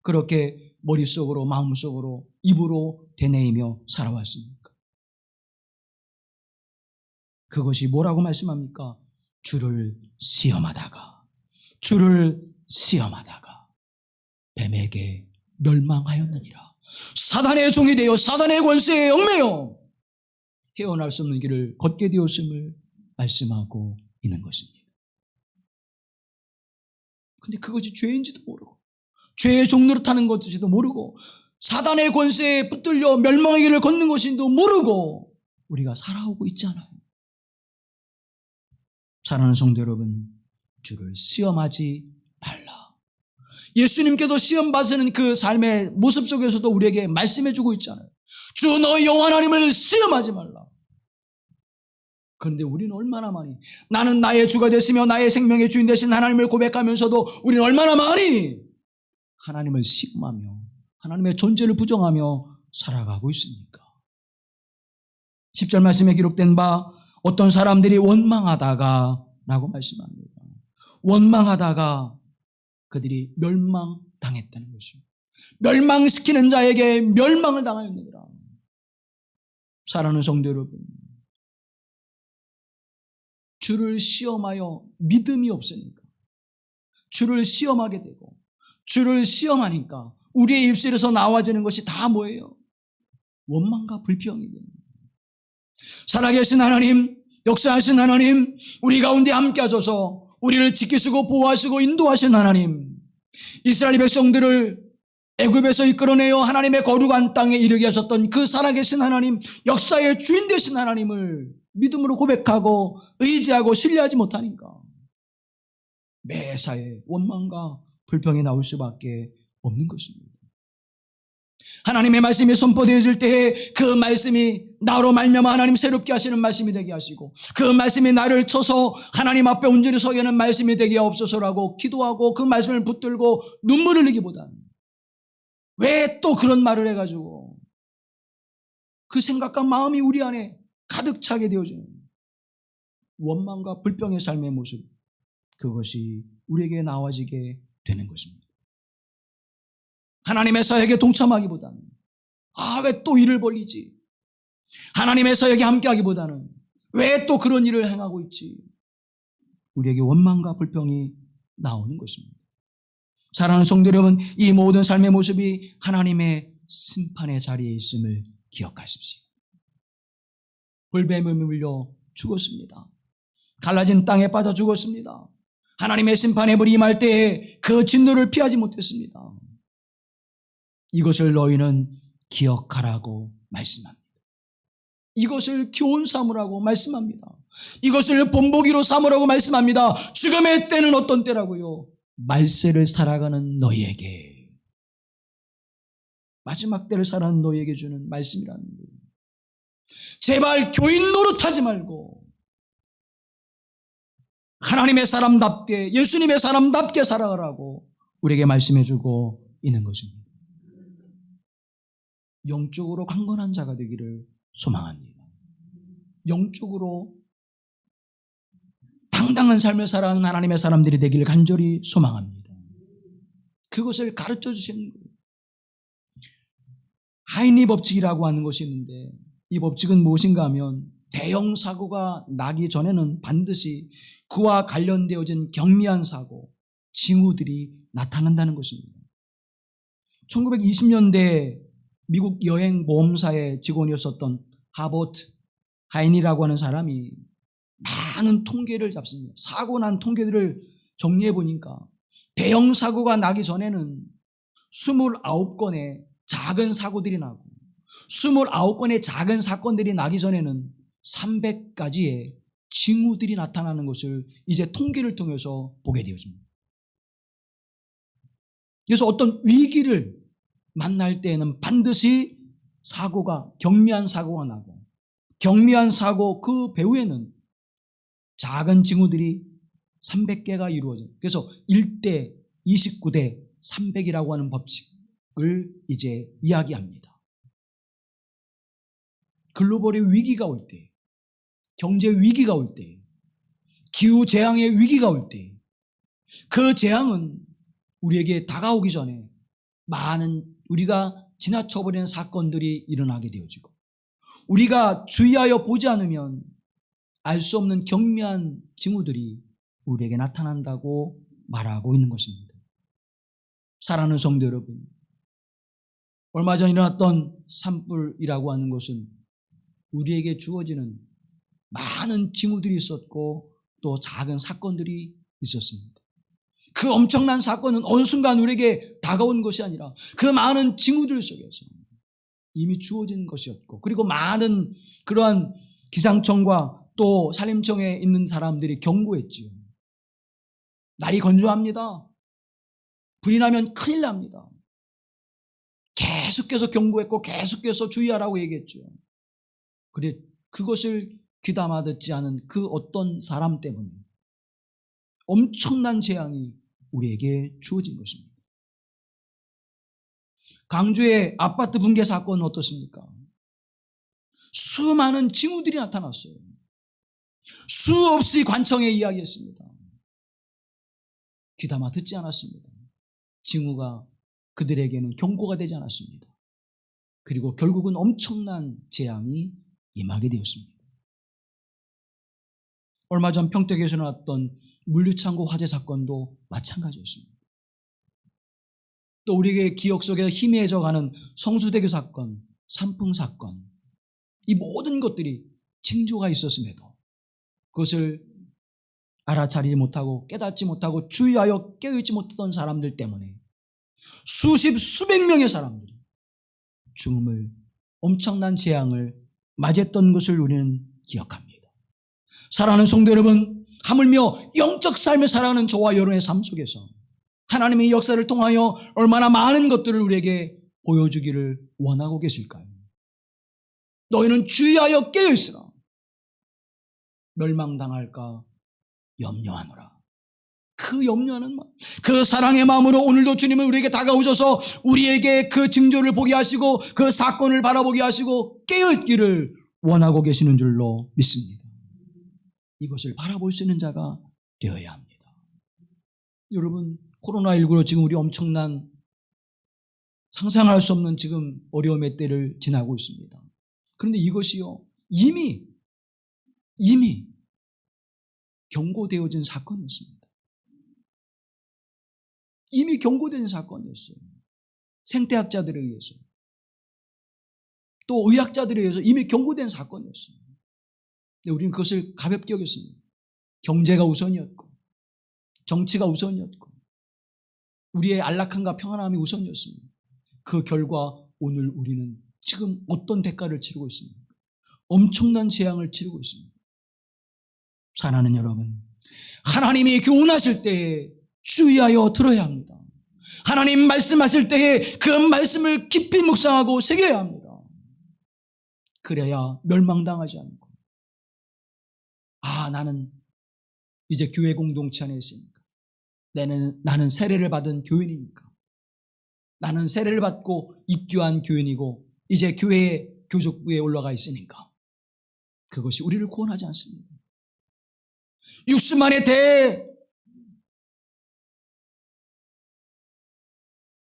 그렇게 머릿속으로 마음속으로 입으로 되뇌이며 살아왔습니까? 그것이 뭐라고 말씀합니까? 주를 시험하다가 뱀에게 멸망하였느니라. 사단의 종이 되어 사단의 권세에 얽매여 헤어날 수 없는 길을 걷게 되었음을 말씀하고 있는 것입니다. 근데 그것이 죄인지도 모르고 죄의 종로를 타는 것인지도 모르고 사단의 권세에 붙들려 멸망의 길을 걷는 것인지도 모르고 우리가 살아오고 있잖아요. 사랑하는 성도 여러분, 주를 시험하지 말라. 예수님께도 시험 받으는 그 삶의 모습 속에서도 우리에게 말씀해주고 있잖아요. 주 너희 여호와 하나님을 시험하지 말라. 그런데 우리는 얼마나 많이 나는 나의 주가 되시며 나의 생명의 주인 되신 하나님을 고백하면서도 우리는 얼마나 많이 하나님을 시험하며 하나님의 존재를 부정하며 살아가고 있습니까? 10절 말씀에 기록된 바 어떤 사람들이 원망하다가 라고 말씀합니다. 원망하다가 그들이 멸망당했다는 것이죠. 멸망시키는 자에게 멸망을 당하였느니라. 사랑하는 성도 여러분, 주를 시험하여 믿음이 없으니까 주를 시험하게 되고 주를 시험하니까 우리의 입술에서 나와지는 것이 다 뭐예요? 원망과 불평이 됩니다. 살아계신 하나님, 역사하신 하나님, 우리 가운데 함께 하셔서 우리를 지키시고 보호하시고 인도하신 하나님, 이스라엘 백성들을 애굽에서 이끌어내어 하나님의 거룩한 땅에 이르게 하셨던 그 살아계신 하나님, 역사의 주인 되신 하나님을 믿음으로 고백하고 의지하고 신뢰하지 못하니까 매사에 원망과 불평이 나올 수밖에 없는 것입니다. 하나님의 말씀이 선포되어질 때에 그 말씀이 나로 말미암아 하나님 새롭게 하시는 말씀이 되게 하시고 그 말씀이 나를 쳐서 하나님 앞에 온전히 서게 하는 말씀이 되게 하옵소서라고 기도하고 그 말씀을 붙들고 눈물을 흘리기보다는 왜 또 그런 말을 해가지고 그 생각과 마음이 우리 안에 가득 차게 되어지는 원망과 불평의 삶의 모습, 그것이 우리에게 나와지게 되는 것입니다. 하나님의 사역에 동참하기보다는 왜 또 일을 벌리지? 하나님의 사역에 함께하기보다는 왜 또 그런 일을 행하고 있지? 우리에게 원망과 불평이 나오는 것입니다. 사랑하는 성도 여러분, 이 모든 삶의 모습이 하나님의 심판의 자리에 있음을 기억하십시오. 불뱀에 물려 죽었습니다. 갈라진 땅에 빠져 죽었습니다. 하나님의 심판의 불이 임할 때에 그 진노를 피하지 못했습니다. 이것을 너희는 기억하라고 말씀합니다. 이것을 교훈 삼으라고 말씀합니다. 이것을 본보기로 삼으라고 말씀합니다. 죽음의 때는 어떤 때라고요? 말세를 살아가는 너희에게, 마지막 때를 살아가는 너희에게 주는 말씀이라는 거예요. 제발 교인 노릇하지 말고 하나님의 사람답게, 예수님의 사람답게 살아가라고 우리에게 말씀해주고 있는 것입니다. 영적으로 강건한 자가 되기를 소망합니다. 영적으로 당당한 삶을 살아가는 하나님의 사람들이 되기를 간절히 소망합니다. 그것을 가르쳐 주시는 거예요. 하인리 법칙이라고 하는 것이 있는데, 이 법칙은 무엇인가 하면 대형 사고가 나기 전에는 반드시 그와 관련되어진 경미한 사고, 징후들이 나타난다는 것입니다. 1920년대 미국 여행보험사의 직원이었었던 하버트 하인이라고 하는 사람이 많은 통계를 잡습니다. 사고 난 통계들을 정리해 보니까 대형 사고가 나기 전에는 29건의 작은 사고들이 나고 29건의 작은 사건들이 나기 전에는 300가지의 징후들이 나타나는 것을 이제 통계를 통해서 보게 되어집니다. 그래서 어떤 위기를 만날 때에는 반드시 경미한 사고가 나고, 경미한 사고 그 배후에는 작은 징후들이 300개가 이루어져요. 그래서 1대 29대 300이라고 하는 법칙을 이제 이야기합니다. 글로벌의 위기가 올 때, 경제 위기가 올 때, 기후재앙의 위기가 올 때, 그 재앙은 우리에게 다가오기 전에 많은 우리가 지나쳐버리는 사건들이 일어나게 되어지고, 우리가 주의하여 보지 않으면 알 수 없는 경미한 징후들이 우리에게 나타난다고 말하고 있는 것입니다. 사랑하는 성도 여러분, 얼마 전 일어났던 산불이라고 하는 것은 우리에게 주어지는 많은 징후들이 있었고 또 작은 사건들이 있었습니다. 그 엄청난 사건은 어느 순간 우리에게 다가온 것이 아니라 그 많은 징후들 속에서 이미 주어진 것이었고, 그리고 많은 그러한 기상청과 또 산림청에 있는 사람들이 경고했지요. 날이 건조합니다. 불이 나면 큰일 납니다. 계속해서 경고했고 계속해서 주의하라고 얘기했죠. 그런데 그것을 귀담아 듣지 않은 그 어떤 사람 때문에 엄청난 재앙이 우리에게 주어진 것입니다. 강주의 아파트 붕괴 사건은 어떻습니까? 수많은 징후들이 나타났어요. 수없이 관청에 이야기했습니다. 귀담아 듣지 않았습니다. 징후가 그들에게는 경고가 되지 않았습니다. 그리고 결국은 엄청난 재앙이 임하게 되었습니다. 얼마 전 평택에서 나왔던 물류창고 화재 사건도 마찬가지였습니다. 또 우리에게 기억 속에 희미해져가는 성수대교 사건, 산풍 사건, 이 모든 것들이 징조가 있었음에도 그것을 알아차리지 못하고 깨닫지 못하고 주의하여 깨어있지 못했던 사람들 때문에 수백 명의 사람들이 죽음을, 엄청난 재앙을 맞았던 것을 우리는 기억합니다. 사랑하는 성도 여러분, 하물며 영적 삶을 살아가는 저와 여러분의 삶 속에서 하나님의 역사를 통하여 얼마나 많은 것들을 우리에게 보여주기를 원하고 계실까요? 너희는 주의하여 깨어있으라. 멸망당할까 염려하노라. 그 염려하는 마음, 그 사랑의 마음으로 오늘도 주님은 우리에게 다가오셔서 우리에게 그 징조를 보게 하시고 그 사건을 바라보게 하시고 깨어있기를 원하고 계시는 줄로 믿습니다. 이것을 바라볼 수 있는 자가 되어야 합니다. 여러분, 코로나19로 지금 우리 엄청난 상상할 수 없는 지금 어려움의 때를 지나고 있습니다. 그런데 이것이요, 이미 경고되어진 사건이었습니다. 이미 경고된 사건이었어요. 생태학자들에 의해서, 또 의학자들에 의해서 이미 경고된 사건이었어요. 근데 우리는 그것을 가볍게 여겼습니다. 경제가 우선이었고, 정치가 우선이었고, 우리의 안락함과 평안함이 우선이었습니다. 그 결과 오늘 우리는 지금 어떤 대가를 치르고 있습니까? 엄청난 재앙을 치르고 있습니다. 사랑하는 여러분, 하나님이 교훈하실 때에 주의하여 들어야 합니다. 하나님 말씀하실 때에 그 말씀을 깊이 묵상하고 새겨야 합니다. 그래야 멸망당하지 않고, 나는 이제 교회 공동체 안에 있으니까, 나는 세례를 받은 교인이니까, 나는 세례를 받고 입교한 교인이고 이제 교회의 교족부에 올라가 있으니까 그것이 우리를 구원하지 않습니다. 60만의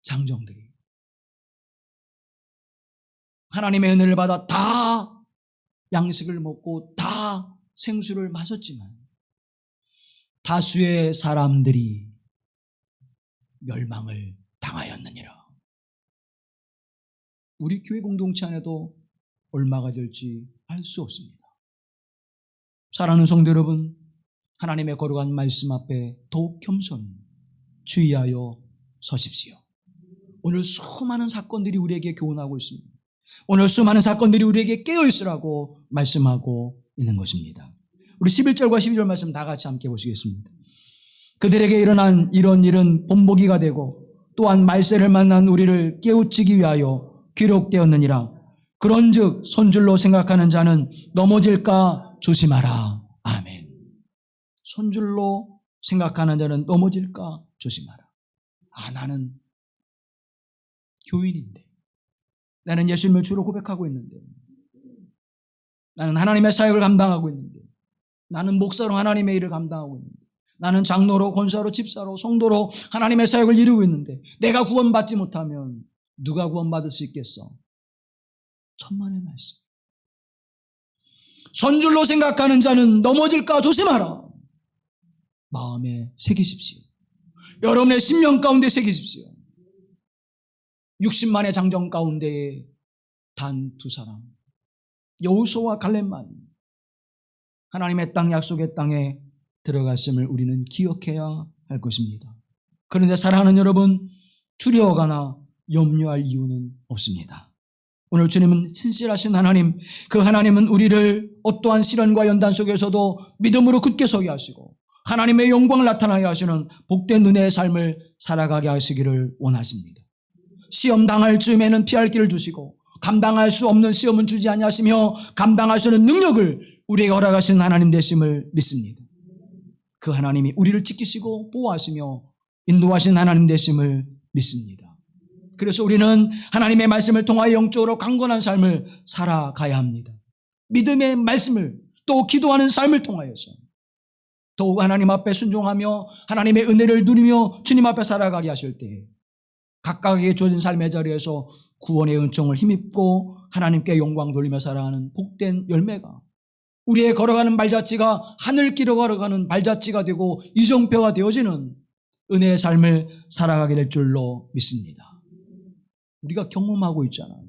대장정들이 하나님의 은혜를 받아 다 양식을 먹고 다 생수를 마셨지만 다수의 사람들이 멸망을 당하였느니라. 우리 교회 공동체 안에도 얼마가 될지 알 수 없습니다. 사랑하는 성도 여러분, 하나님의 거룩한 말씀 앞에 더욱 겸손히 주의하여 서십시오. 오늘 수많은 사건들이 우리에게 교훈하고 있습니다. 오늘 수많은 사건들이 우리에게 깨어있으라고 말씀하고 있는 것입니다. 우리 11절과 12절 말씀 다 같이 함께 보시겠습니다. 그들에게 일어난 이런 일은 본보기가 되고 또한 말세를 만난 우리를 깨우치기 위하여 기록되었느니라. 그런즉 손줄로 생각하는 자는 넘어질까 조심하라. 아멘. 손줄로 생각하는 자는 넘어질까 조심하라. 나는 교인인데, 나는 예수님을 주로 고백하고 있는데, 나는 하나님의 사역을 감당하고 있는데, 나는 목사로 하나님의 일을 감당하고 있는데, 나는 장로로 권사로 집사로 성도로 하나님의 사역을 이루고 있는데 내가 구원받지 못하면 누가 구원받을 수 있겠어? 천만의 말씀. 손줄로 생각하는 자는 넘어질까 조심하라. 마음에 새기십시오. 여러분의 심령 가운데 새기십시오. 60만의 장정 가운데 단 두 사람, 여호수아와 갈렙만 하나님의 땅, 약속의 땅에 들어갔음을 우리는 기억해야 할 것입니다. 그런데 사랑하는 여러분, 두려워하거나 염려할 이유는 없습니다. 오늘 주님은 신실하신 하나님, 그 하나님은 우리를 어떠한 시련과 연단 속에서도 믿음으로 굳게 서게 하시고 하나님의 영광을 나타나게 하시는 복된 은혜의 삶을 살아가게 하시기를 원하십니다. 시험 당할 즈음에는 피할 길을 주시고 감당할 수 없는 시험은 주지 아니하시며 감당할 수 있는 능력을 우리에게 허락하신 하나님 되심을 믿습니다. 그 하나님이 우리를 지키시고 보호하시며 인도하신 하나님 되심을 믿습니다. 그래서 우리는 하나님의 말씀을 통하여 영적으로 강건한 삶을 살아가야 합니다. 믿음의 말씀을 또 기도하는 삶을 통하여서 더욱 하나님 앞에 순종하며 하나님의 은혜를 누리며 주님 앞에 살아가게 하실 때 각각에게 주어진 삶의 자리에서 구원의 은총을 힘입고 하나님께 영광 돌리며 살아가는 복된 열매가 우리의 걸어가는 발자취가 하늘길을 걸어가는 발자취가 되고 이정표가 되어지는 은혜의 삶을 살아가게 될 줄로 믿습니다. 우리가 경험하고 있잖아요.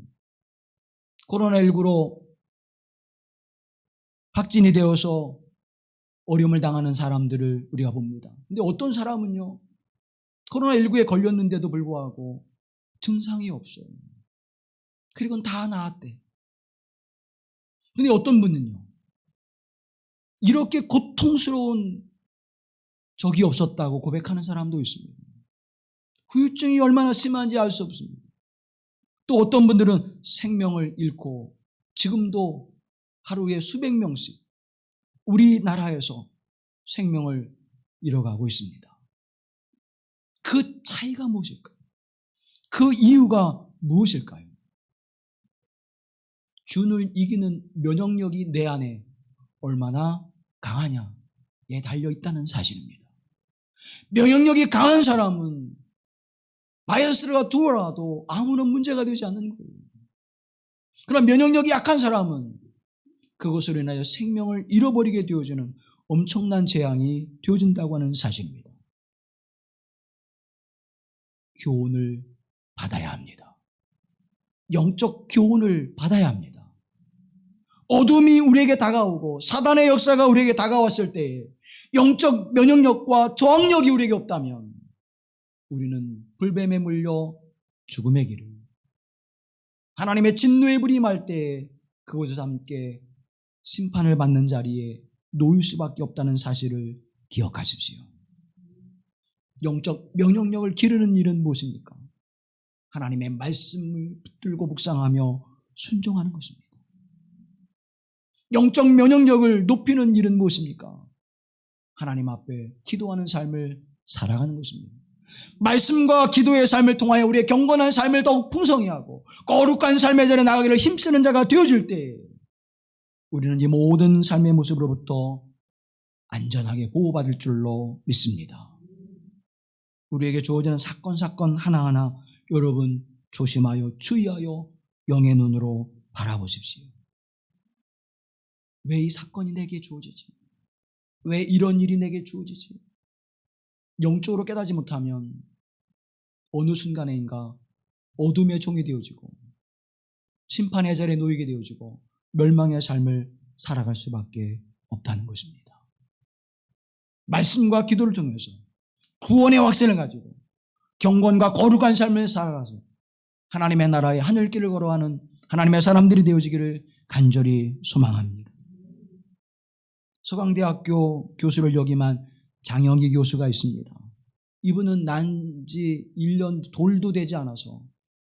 코로나19로 확진이 되어서 어려움을 당하는 사람들을 우리가 봅니다. 근데 어떤 사람은요, 코로나19에 걸렸는데도 불구하고 증상이 없어요. 그리고 다 나았대. 근데 어떤 분은요, 이렇게 고통스러운 적이 없었다고 고백하는 사람도 있습니다. 후유증이 얼마나 심한지 알 수 없습니다. 또 어떤 분들은 생명을 잃고 지금도 하루에 수백 명씩 우리나라에서 생명을 잃어가고 있습니다. 그 차이가 무엇일까요? 그 이유가 무엇일까요? 균을 이기는 면역력이 내 안에 얼마나 강하냐에 달려있다는 사실입니다. 면역력이 강한 사람은 바이러스가 들어와도 아무런 문제가 되지 않는 거예요. 그러나 면역력이 약한 사람은 그것으로 인하여 생명을 잃어버리게 되어지는 엄청난 재앙이 되어진다고 하는 사실입니다. 교훈을 받아야 합니다. 영적 교훈을 받아야 합니다. 어둠이 우리에게 다가오고 사단의 역사가 우리에게 다가왔을 때 영적 면역력과 저항력이 우리에게 없다면 우리는 불뱀에 물려 죽음의 길을, 하나님의 진노의 불이 임할 때 그곳에서 함께 심판을 받는 자리에 놓일 수밖에 없다는 사실을 기억하십시오. 영적 면역력을 기르는 일은 무엇입니까? 하나님의 말씀을 붙들고 묵상하며 순종하는 것입니다. 영적 면역력을 높이는 일은 무엇입니까? 하나님 앞에 기도하는 삶을 살아가는 것입니다. 말씀과 기도의 삶을 통하여 우리의 경건한 삶을 더욱 풍성히 하고 거룩한 삶의 자리에 나가기를 힘쓰는 자가 되어질 때 우리는 이 모든 삶의 모습으로부터 안전하게 보호받을 줄로 믿습니다. 우리에게 주어지는 사건 하나하나 여러분 조심하여 주의하여 영의 눈으로 바라보십시오. 왜 이 사건이 내게 주어지지? 왜 이런 일이 내게 주어지지? 영적으로 깨닫지 못하면 어느 순간에인가 어둠의 종이 되어지고 심판의 자리에 놓이게 되어지고 멸망의 삶을 살아갈 수밖에 없다는 것입니다. 말씀과 기도를 통해서 구원의 확신을 가지고 경건과 거룩한 삶을 살아가서 하나님의 나라의 하늘길을 걸어가는 하나님의 사람들이 되어지기를 간절히 소망합니다. 서강대학교 교수를 역임한 장영기 교수가 있습니다. 이분은 난 지 1년 돌도 되지 않아서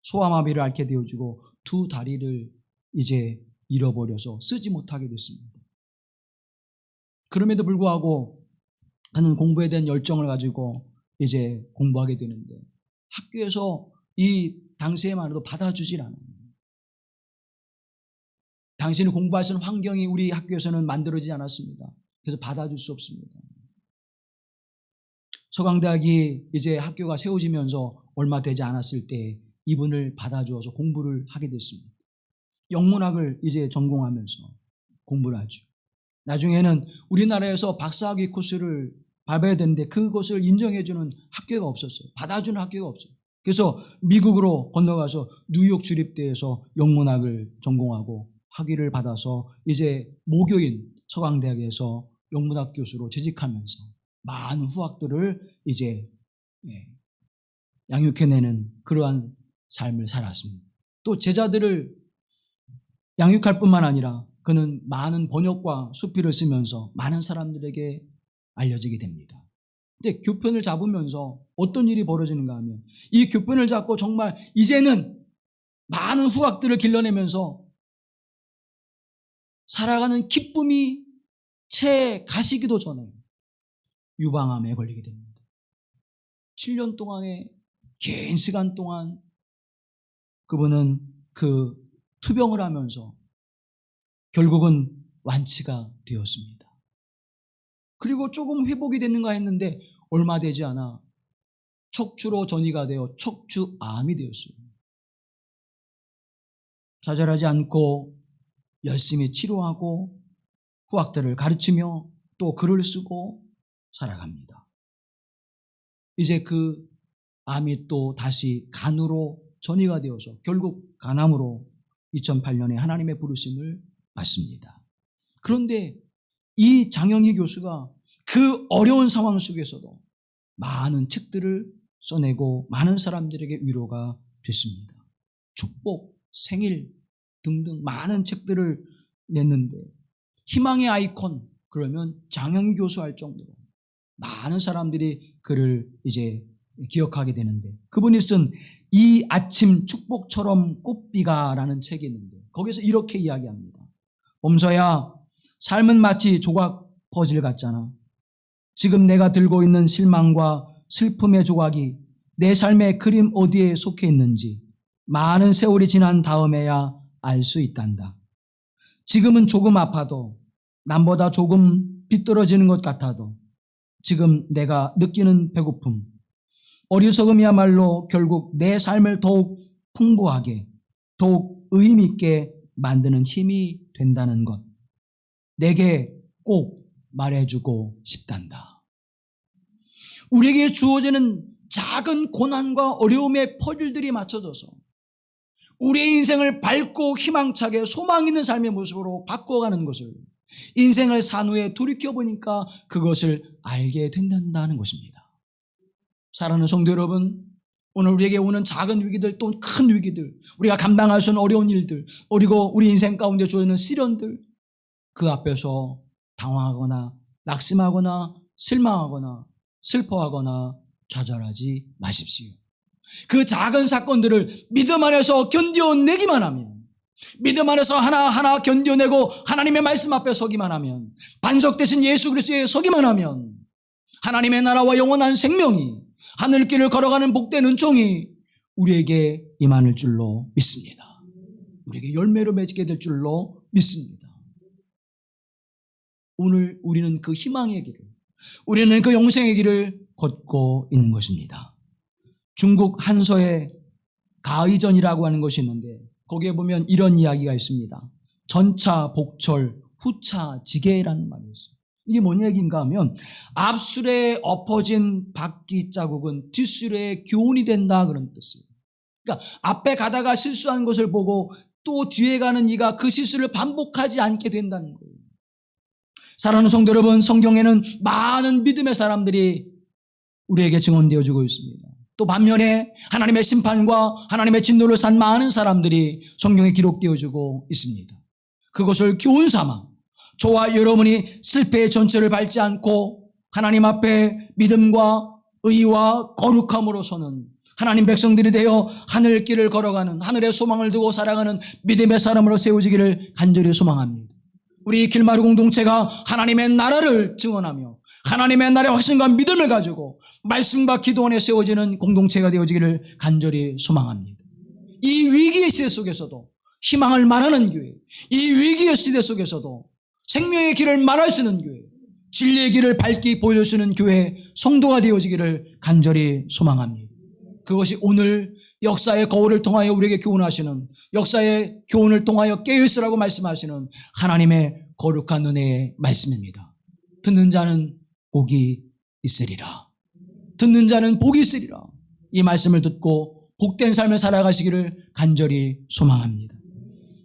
소아마비를 앓게 되어지고 두 다리를 이제 잃어버려서 쓰지 못하게 됐습니다. 그럼에도 불구하고 그는 공부에 대한 열정을 가지고 이제 공부하게 되는데 학교에서 이 당시에만으로도 받아주질 않아요. 당신이 공부할 수 있는 환경이 우리 학교에서는 만들어지지 않았습니다. 그래서 받아줄 수 없습니다. 서강대학이 이제 학교가 세워지면서 얼마 되지 않았을 때 이분을 받아주어서 공부를 하게 됐습니다. 영문학을 이제 전공하면서 공부를 하죠. 나중에는 우리나라에서 박사학위 코스를 밟아야 되는데 그것을 인정해주는 학교가 없었어요. 받아주는 학교가 없어요. 그래서 미국으로 건너가서 뉴욕 주립대에서 영문학을 전공하고 학위를 받아서 이제 모교인 서강대학에서 영문학 교수로 재직하면서 많은 후학들을 이제 양육해내는 그러한 삶을 살았습니다. 또 제자들을 양육할 뿐만 아니라 그는 많은 번역과 수필을 쓰면서 많은 사람들에게 알려지게 됩니다. 근데 교편을 잡으면서 어떤 일이 벌어지는가 하면 이 교편을 잡고 정말 이제는 많은 후학들을 길러내면서 살아가는 기쁨이 채 가시기도 전에 유방암에 걸리게 됩니다. 7년 동안의 긴 시간 동안 그분은 그 투병을 하면서 결국은 완치가 되었습니다. 그리고 조금 회복이 됐는가 했는데 얼마 되지 않아 척추로 전이가 되어 척추암이 되었어요. 좌절하지 않고 열심히 치료하고 후학들을 가르치며 또 글을 쓰고 살아갑니다. 이제 그 암이 또 다시 간으로 전이가 되어서 결국 간암으로 2008년에 하나님의 부르심을 받습니다. 그런데 이 장영희 교수가 그 어려운 상황 속에서도 많은 책들을 써내고 많은 사람들에게 위로가 됐습니다. 축복, 생일 등등 많은 책들을 냈는데 희망의 아이콘 그러면 장영희 교수 할 정도로 많은 사람들이 그를 이제 기억하게 되는데 그분이 쓴 이 아침 축복처럼 꽃비가라는 책이 있는데 거기서 이렇게 이야기합니다. 범서야, 삶은 마치 조각 퍼즐 같잖아. 지금 내가 들고 있는 실망과 슬픔의 조각이 내 삶의 그림 어디에 속해 있는지 많은 세월이 지난 다음에야 알 수 있단다. 지금은 조금 아파도 남보다 조금 비뚤어지는 것 같아도 지금 내가 느끼는 배고픔, 어리석음이야말로 결국 내 삶을 더욱 풍부하게, 더욱 의미 있게 만드는 힘이 된다는 것. 내게 꼭 말해주고 싶단다. 우리에게 주어지는 작은 고난과 어려움의 퍼즐들이 맞춰져서 우리의 인생을 밝고 희망차게 소망 있는 삶의 모습으로 바꿔가는 것을 인생을 산 후에 돌이켜보니까 그것을 알게 된다는 것입니다. 사랑하는 성도 여러분, 오늘 우리에게 오는 작은 위기들 또 큰 위기들, 우리가 감당할 수 있는 어려운 일들, 그리고 우리 인생 가운데 주어지는 시련들, 그 앞에서 당황하거나 낙심하거나 실망하거나 슬퍼하거나 좌절하지 마십시오. 그 작은 사건들을 믿음 안에서 견뎌내기만 하면, 믿음 안에서 하나하나 견뎌내고 하나님의 말씀 앞에 서기만 하면, 반석되신 예수 그리스도에 서기만 하면 하나님의 나라와 영원한 생명이, 하늘길을 걸어가는 복된 은총이 우리에게 임하는 줄로 믿습니다. 우리에게 열매로 맺게 될 줄로 믿습니다. 오늘 우리는 그 희망의 길을, 우리는 그 영생의 길을 걷고 있는 것입니다. 중국 한서에 가의전이라고 하는 것이 있는데 거기에 보면 이런 이야기가 있습니다. 전차 복철 후차 지게라는 말이 있어요. 이게 뭔 얘기인가 하면 앞술에 엎어진 바퀴 자국은 뒷술에 교훈이 된다 그런 뜻이에요. 그러니까 앞에 가다가 실수한 것을 보고 또 뒤에 가는 이가 그 실수를 반복하지 않게 된다는 거예요. 사랑하는 성도 여러분, 성경에는 많은 믿음의 사람들이 우리에게 증언되어주고 있습니다. 또 반면에 하나님의 심판과 하나님의 진노를 산 많은 사람들이 성경에 기록되어주고 있습니다. 그것을 교훈 삼아 저와 여러분이 실패의 전철을 밟지 않고 하나님 앞에 믿음과 의와 거룩함으로 서는 하나님 백성들이 되어 하늘길을 걸어가는, 하늘의 소망을 두고 살아가는 믿음의 사람으로 세워지기를 간절히 소망합니다. 우리 길마루 공동체가 하나님의 나라를 증언하며 하나님의 나라의 확신과 믿음을 가지고 말씀과 기도 안에 세워지는 공동체가 되어지기를 간절히 소망합니다. 이 위기의 시대 속에서도 희망을 말하는 교회, 이 위기의 시대 속에서도 생명의 길을 말할 수 있는 교회, 진리의 길을 밝히 보여주시는 교회 성도가 되어지기를 간절히 소망합니다. 그것이 오늘 역사의 거울을 통하여 우리에게 교훈하시는, 역사의 교훈을 통하여 깨어있으라고 말씀하시는 하나님의 거룩한 은혜의 말씀입니다. 듣는 자는 복이 있으리라. 듣는 자는 복이 있으리라. 이 말씀을 듣고 복된 삶을 살아가시기를 간절히 소망합니다.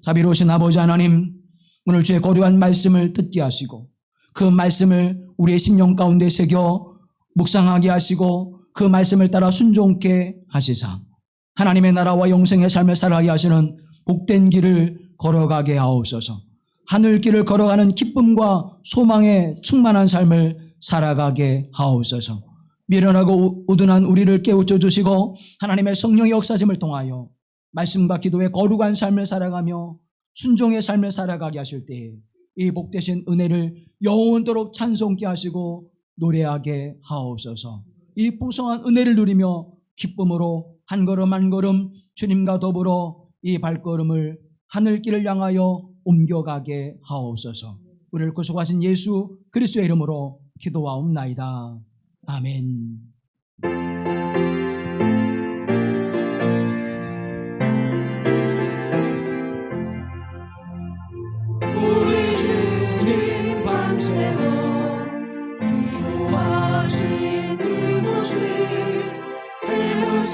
자비로우신 아버지 하나님, 오늘 주의 거룩한 말씀을 듣게 하시고 그 말씀을 우리의 심령 가운데 새겨 묵상하게 하시고 그 말씀을 따라 순종케 하시사 하나님의 나라와 영생의 삶을 살아가게 하시는 복된 길을 걸어가게 하옵소서. 하늘길을 걸어가는 기쁨과 소망에 충만한 삶을 살아가게 하옵소서. 미련하고 우둔한 우리를 깨우쳐 주시고 하나님의 성령의 역사심을 통하여 말씀과 기도의 거룩한 삶을 살아가며 순종의 삶을 살아가게 하실 때에 이 복되신 은혜를 영원토록 찬송케 하시고 노래하게 하옵소서. 이 풍성한 은혜를 누리며 기쁨으로 한 걸음 한 걸음 주님과 더불어 이 발걸음을 하늘길을 향하여 옮겨가게 하옵소서. 우리를 구속하신 예수 그리스도의 이름으로 기도하옵나이다. 아멘. 우리 주님 밤새워 기도하신 그 모습, 젊은